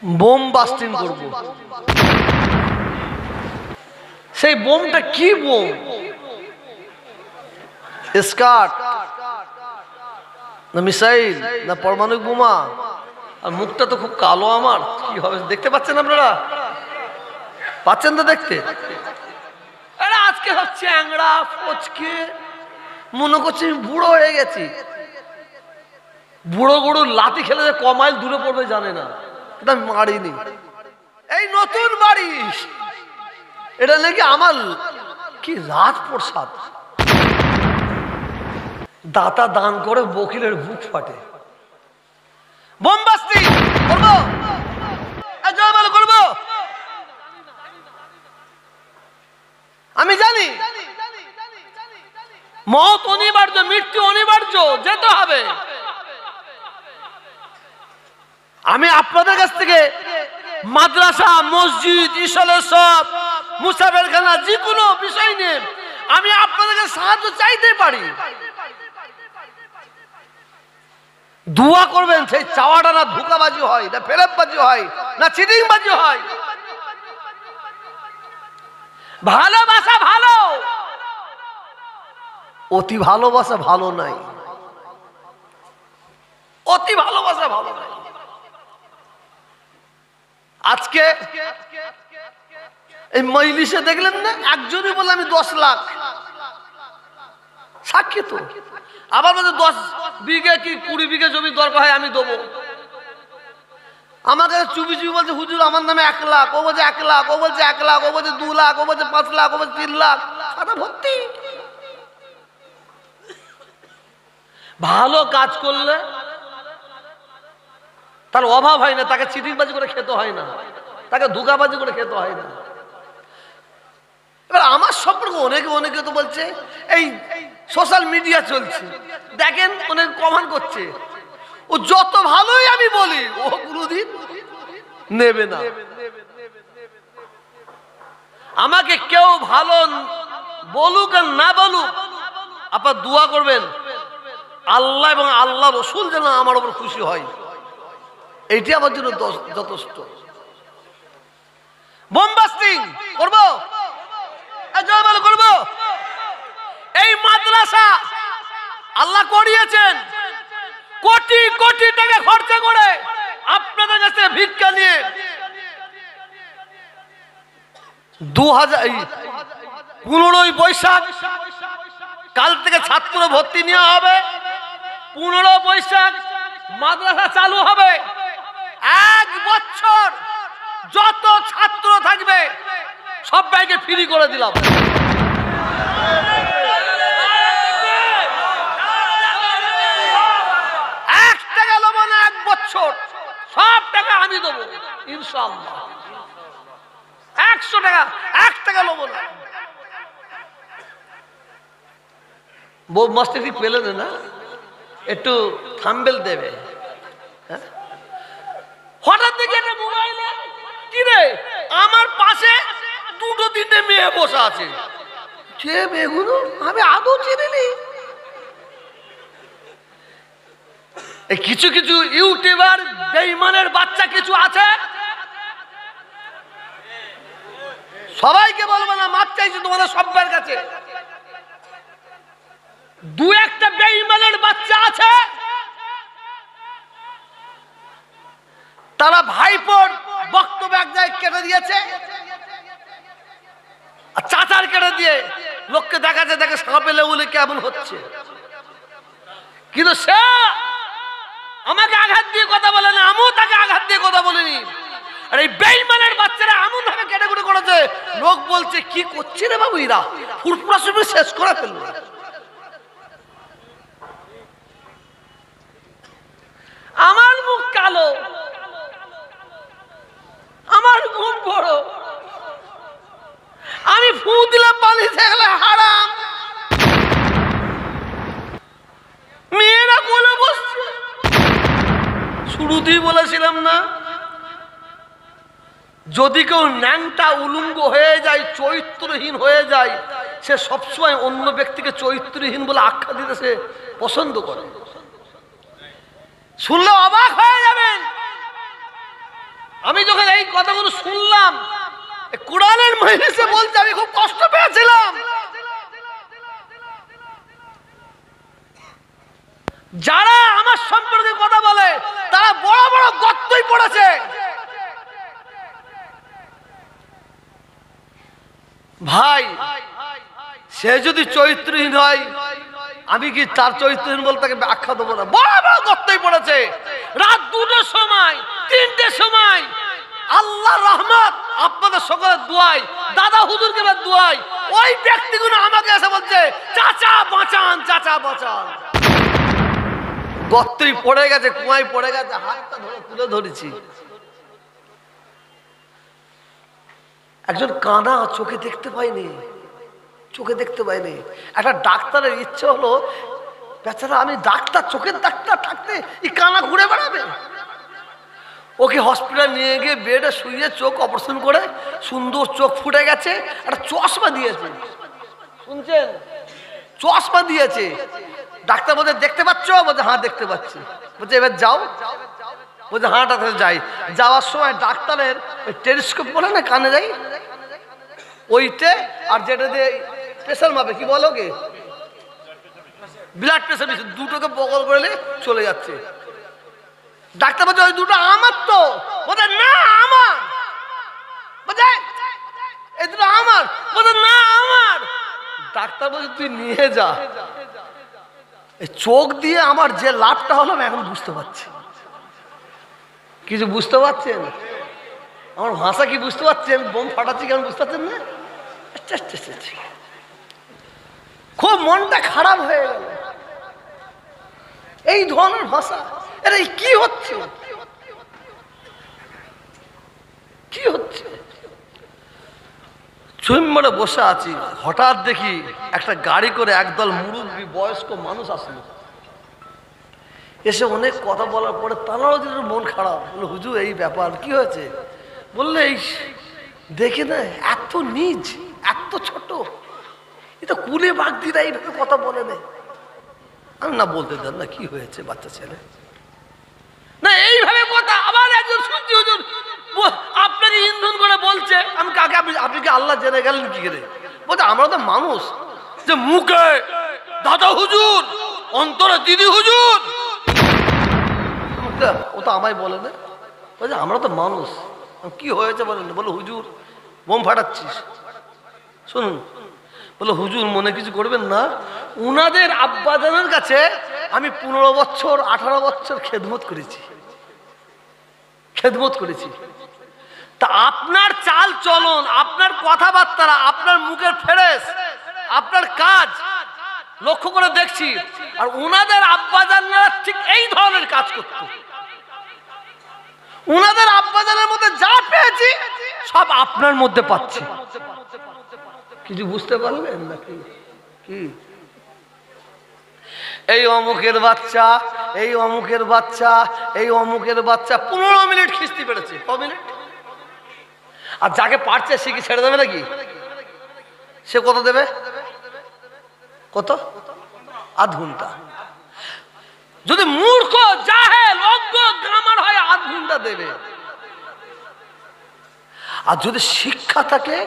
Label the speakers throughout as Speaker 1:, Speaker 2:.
Speaker 1: Bomb busting করব। সেই বোমটা কি বোম? স্কার্ট না মিসাইল না পারমাণবিক বোমা? আর মুখটা তো খুব কালো আমার, কি হবে দেখতে পাচ্ছেন আপনারা? পাচ্ছেন তো দেখতে? আজকে সব চ্যাংড়া ফচকে মনে করছি বুড়ো হয়ে গেছি। বুড়ো বুড়ো লাঠি খেলে যে কমাইল দূরে পড়বে জানে না, এটা আমি মারিনি। এই নতুন বাড়ি, এটা নাকি আমার কি রাজপ্রসাদ। দাতা দান করে বকিলের বুক ফাটে। বোমবাস্তি করবো, জয়মাল করবো। আমি জানি মত অনিবার্য, মৃত্যু অনিবার্য, যেতে হবে। আমি আপনাদের কাছ থেকে মাদ্রাসা, মসজিদ, ইসলাম সব মুসাফেরখানা যে কোনো বিষয় নিয়ে আমি আপনাদের কাছে সাহায্য চাইতে পারি। দোয়া করবেন সেই চাওয়াটা না ধোঁকাবাজি হয়, না ফেরেববাজি হয়, না চিটিংবাজি হয়। ভালোবাসা ভালো, অতি ভালোবাসা ভালো নাই। অতি ভালোবাসা ভালো নাই। আজকে এই মজলিসে দেখলেন না, একজনই বলে আমি 10 লাখ সাক্ষী তো। আবার বলছে 10 বিঘে কি 20 বিঘে জমি দরকার হয় আমি দেবো। আমাকে চুপি চুপি বলছে হুজুর আমার নামে 1 লাখ, ও বলছে 1 লাখ, ও বলছে 1 লাখ, ও বলছে 2 লাখ, ও বলছে 5 লাখ, ও বলছে 3 লাখ, খাতা ভর্তি। ভালো কাজ করলে তার অভাব হয় না, তাকে চিটিংবাজি করে খেতে হয় না, তাকে ধোঁকাবাজি করে খেতে হয় না। এবার আমার সম্পর্কে অনেকে তো বলছে, এই সোশ্যাল মিডিয়া চলছে দেখেন, অনেক কমেন্ট করছে, ও যত ভালোই আমি বলি ও কোনোদিন নেবে না। আমাকে কেউ ভালো বলুক আর না বলুক, আপনার দোয়া করবেন আল্লাহ এবং আল্লাহ রসুল যেন আমার উপর খুশি হয়, এইটি আমার জন্য যথেষ্ট। বোমবাস্টিং করবো, জয়মাল করবো। এই মাদ্রাসা আল্লাহ করিয়েছেন কোটি কোটি টাকা খরচা করে, আপনাদের কাছে ভিক্ষা নিয়ে 15 বৈশাখ কাল থেকে ছাত্র ভর্তি নেওয়া হবে। 15 বৈশাখ মাদ্রাসা চালু হবে। 1 বছর যত ছাত্র থাকবে সবাইকে ফ্রি করে দিলাম। 1 টাকা নেব না, 1 বছর সব টাকা আমি দেবো ইনশাআল্লাহ। 100 টাকা, 1 টাকা নেব না। বউ মাস্টার ঠিক পেলে না, একটু থাম্বেল দেবে। হঠাৎ দেখে একটা মোবাইলে কি রে, আমার পাশে 2-3টে মেয়ে বসে আছে। সে মেয়েগুলো আমি আদৌ চিনিনি। কিছু কিছু ইউটিউবার বেঈমানের বাচ্চা কিছু আছে, সবাইকে বলবো না, মাপ চাইছি তোমাদের সবার কাছে। 2-1টা বেঈমানের বাচ্চা আছে, তারা ভাইপোর বক্তব্য এক জায়গায় কেটে দিয়েছে, আর চাচার কেটে দিয়ে লোককে দেখাচ্ছে দেখে সাপে লেবুলে কেমন হচ্ছে। কিন্তু সে আমাকে আঘাত দিয়ে কথা বলে না, আমিও তাকে আঘাত দিয়ে কথা বলিনি। আর এই বেঈমানের বাচ্চারা এমন ভাবে কেটে কুটে করেছে, লোক বলছে কি করছে রে বাবু, এরা ফুরফুরা সুরফুরা শেষ করে ফেললো। আমার মুখ কালো, আমার ঘুম বড়, আমি ফু দিলাম পানি গেলে হারাম। মেয়েরা কোলে বসছে, শুরুতেই বলেছিলাম না, যদি কেউ ন্যাংটা উলঙ্গ হয়ে যায়, চরিত্রহীন হয়ে যায়, সে সবসময় অন্য ব্যক্তিকে চরিত্রহীন বলে আখ্যা দিতে সে পছন্দ করে। শুনলে অবাক হয়ে যাবেন, আমি যখন এই কথাগুলো শুনলাম, কোরআনের মজলিসে বলতে আমি খুব কষ্ট পেয়েছিলাম। যারা আমার সম্পর্কে কথা বলে তারা বড় বড় গর্তই পড়েছে। ভাই, সে যদি চরিত্রহীন হয়, আমি কি তার চরিত্রহীন বলতে তাকে ব্যাখ্যা দেবো না? বড় বড় গর্তই পড়েছে। রাত 2টার সময়, 3টের সময়, আল্লাহ রহমত আপনাদের সকলের দোয়ায়, দাদা হুজুরকে দোয়ায়, ওই ব্যক্তিগুলো আমাকে এসে বলছে, চাচা বাঁচান, চাচা বাঁচান। গর্তই পড়ে গেছে, কুয়ায় পড়ে গেছে, হাতটা ধরে তুলে ধরেছি। একজন কানা, চোখে দেখতে পাইনি, চোখে দেখতে পাইনি। একটা ডাক্তারের ইচ্ছে হলো, বেচারা আমি ডাক্তার, চোখের ডাক্তার থাকতে এই কানা ঘুরে বেড়াবে। ওকে হসপিটাল নিয়ে গিয়ে বেডে শুয়ে চোখ অপারেশন করে সুন্দর চোখ ফুটে গেছে, একটা চশমা দিয়েছে। শুনছেন? চশমা দিয়েছে। ডাক্তার বলছে দেখতে পাচ্ছ? বলছে হ্যাঁ দেখতে পাচ্ছি। বলছে এবার যাও। বলছে হ্যাঁ ডাক্তার যাই। যাওয়ার সময় ডাক্তারের ওই টেলিস্কোপ বলে না কানে যাই, ওইটে আর যেটা দিয়ে প্রেশার মাপে, কি বলো কে, ব্লাড প্রেশার, দুটোকে বগল করে চলে যাচ্ছে। ডাক্তার বলছে ওই দুটো আমার তো। বলছে না আমার। বলছে এই দুটো আমার। বলছে না আমার। ডাক্তার বলছে তুই নিয়ে যা। এই চোখ দিয়ে আমার যে লাভটা হলো আমি এখন বুঝতে পারছি। কিছু বুঝতে পারছেন? আমার ভাষা কি বুঝতে পারছেন? বোম ফাটাচ্ছি কেমন বুঝতে পারছেন না? খুব মনটা খারাপ হয়ে গেল এই ধরনের ভাষা। আরে কি হচ্ছে, কি হচ্ছে? চুম্বরে বসে আছি, হঠাৎ দেখি একটা গাড়ি করে একদল মুরব্বী বয়স্ক মানুষ আসলো। এসে অনেক কথা বলার পরে তারাও যেন মন খারাপ। বললো হুজুর এই ব্যাপার, কি হয়েছে? বললে এই দেখে না, এত নিজ, এত ছোট, এ তো কুলে বাগদিরা এইভাবে কথা বলে না। আমি না বলতে দেন না, কি হয়েছে বাচ্চা ছেলে না এইভাবে কথা। আবার একজন শুনছি হুজুর আপনাকে ইন্ধন করে বলছে। আমি কাকে? আপনি কি আল্লাহ জেনে গেলেন কি করে? বলছে আমরা তো মানুষ, যে মুখে দাদা হুজুর, অন্তরে দিদি হুজুর। ও তো আমায় বলে না। বলছে আমরা তো মানুষ। কি হয়েছে বলেন? বলো হুজুর বোম ফাটাচ্ছিস। শুনুন, বলো হুজুর মনে কিছু করবেন না, উনাদের আব্বাজানের কাছে আমি 15 বছর 18 বছর খেদমত করেছি। তা আপনার চাল চলন, আপনার কথাবার্তা, আপনার মুখের ফেরেশ, আপনার কাজ লক্ষ্য করে দেখছি। আর উনাদের আব্বাজানরা ঠিক এই ধরনের কাজ করত। উনাদের আব্বাজানের মধ্যে যা পেয়েছি সব আপনার মধ্যে পাচ্ছি। কিছু বুঝতে পারলেন নাকি? কি এই অমুকের বাচ্চা, এই অমুকের বাচ্চা, এই অমুকের বাচ্চা 15 মিনিট খিস্তি পেরেছে। ক মিনিট? আর যাকে পারছে সে কি ছেড়ে দেবে নাকি? সে কত দেবে? কত? আধ ঘন্টা। যদি মূর্খ, জাহেল, অজ্ঞ, গ্রামার হয় আধ ঘন্টা দেবে। আর যদি শিক্ষা থাকে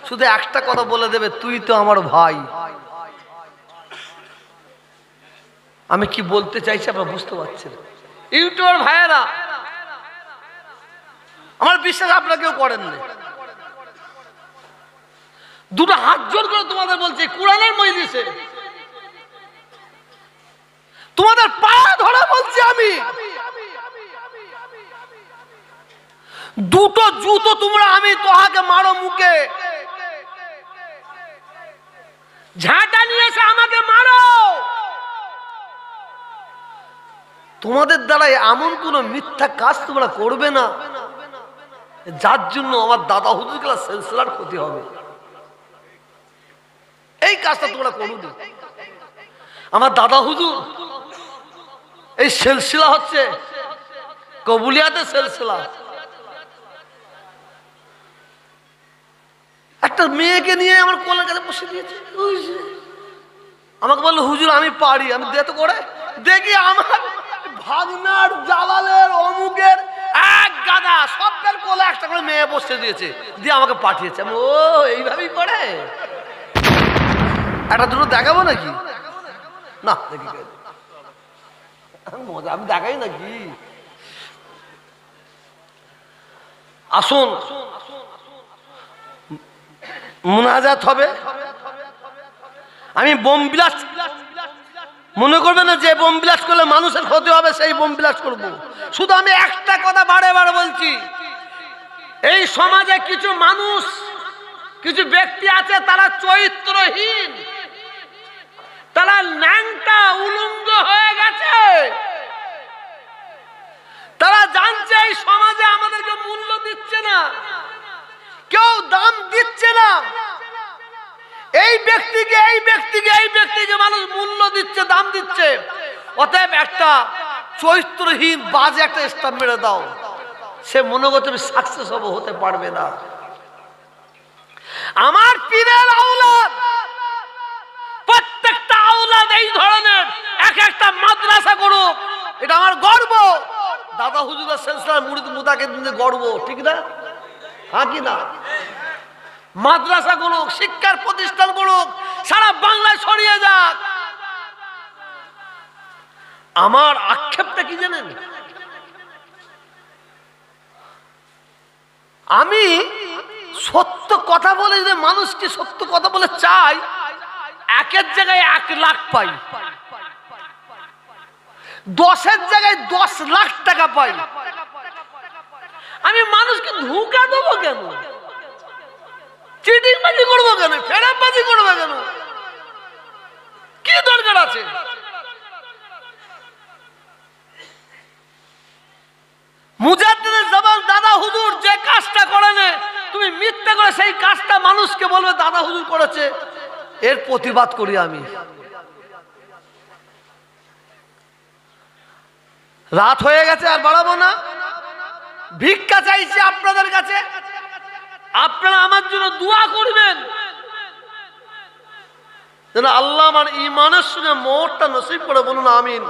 Speaker 1: শুধু একটা কথা বলে দেবে, তুই তো আমার ভাই। আমি কি বলতে চাইছি আপনারা বুঝতে পারছেন? ইউটিউবার ভাইয়েরা, আমার বিশ্বাস আপনারা কেউ করেন না। দুটো হাত জোর করে তোমাদের বলছি, কোরআনের মজলিসে তোমাদের পা ধরে বলছি আমি, দুটো জুতো তোমরা আমি তোহাকে মারো মুখে, ঝাঁটা নিয়ে এসে আমাকে মারো। তোমাদের দ্বারা এমন কোন মিথ্যা কাজ তোমরা করবে না যার জন্য আমার দাদা হুজুরগুলা সিলসিলার ক্ষতি হবে। এই কাজটা তোমরা করবে। আমার দাদা হুজুর এই সিলসিলা হচ্ছে কবুলিয়াতের সিলসিলা। একটা মেয়েকে নিয়ে আমার কোলের কাছে বসে দিয়েছে। আমাকে বললো হুজুর আমি পারি। আমি দে তো করে দেখি আমার ভাগনার, জালালের, অমুকের এক গাদা সব বের জায়গায় বসতে দিয়েছে, দিয়ে আমাকে পাঠিয়েছে। আমি ও এইভাবেই করে, একটা দুটো দেখাবো নাকি? না দেখি মজা, আমি দেখাই নাকি? আসুন মুনাজাত হবে। আমি বোম বিলাস, মনে করবে না যে বোম বিলাস করলে মানুষের ক্ষতি হবে, সেই বোম বিলাস করবো। শুধু আমি একটা কথা বারে বারে বলছি, এই সমাজে কিছু মানুষ, কিছু ব্যক্তি আছে, তারা চরিত্রহীন, তারা ন্যাংটা উলঙ্গ হয়ে গেছে। তারা জানছে এই সমাজে আমাদেরকে মূল্য দিচ্ছে না, কেউ দাম দিচ্ছে না। এই ব্যক্তিকে এই ব্যক্তিকে এই ব্যক্তিকে মানুষ মূল্য দিচ্ছে, দাম দিচ্ছে। অতএব একটা চরিত্রহীন বাজে একটা স্টাম্প মেরে দাও, সে মনে করতে সাকসেস হতে পারবে না। আমার পীরের আওলাদ, প্রত্যেকটা আওলাদ এই ধরনের এক একটা মাদ্রাসা করুক, এটা আমার গর্ব। দাদা হুজুরের সিলসিলার মুরিদ মুতাকে দিনে গর্ব, ঠিক না? হ্যাঁ কি না? মাদ্রাসা করুক, শিক্ষার প্রতিষ্ঠান করুক, সারা বাংলায় ছড়িয়ে যাক। আমার আক্ষেপটা কি জানেন? আমি সত্য কথা বলে, যদি মানুষকে সত্য কথা বলে চাই, একের জায়গায় 1 লাখ পাই, 10-এর জায়গায় 10 লাখ টাকা পাই। আমি মানুষকে ধোঁকা দেবো কেন? চিটিংবাজি করবো কেন? ফেরাবাজি করবো কেন? কি দরকার আছে? মুজাদ্দিদের জামান দাদা হুজুর যে কাজটা করেন, তুমি মিথ্যা করে সেই কাজটা মানুষকে বলবে দাদা হুজুর করেছে, এর প্রতিবাদ করি আমি। রাত হয়ে গেছে, আর বাড়াবো না। ভিক্ষা চাইছি আপনাদের কাছে, আপনারা আমার জন্য দোয়া করবেন যেন আল্লাহ আমার ঈমানের সঙ্গে মোহরটা নসিব করে, বলুন আমিন।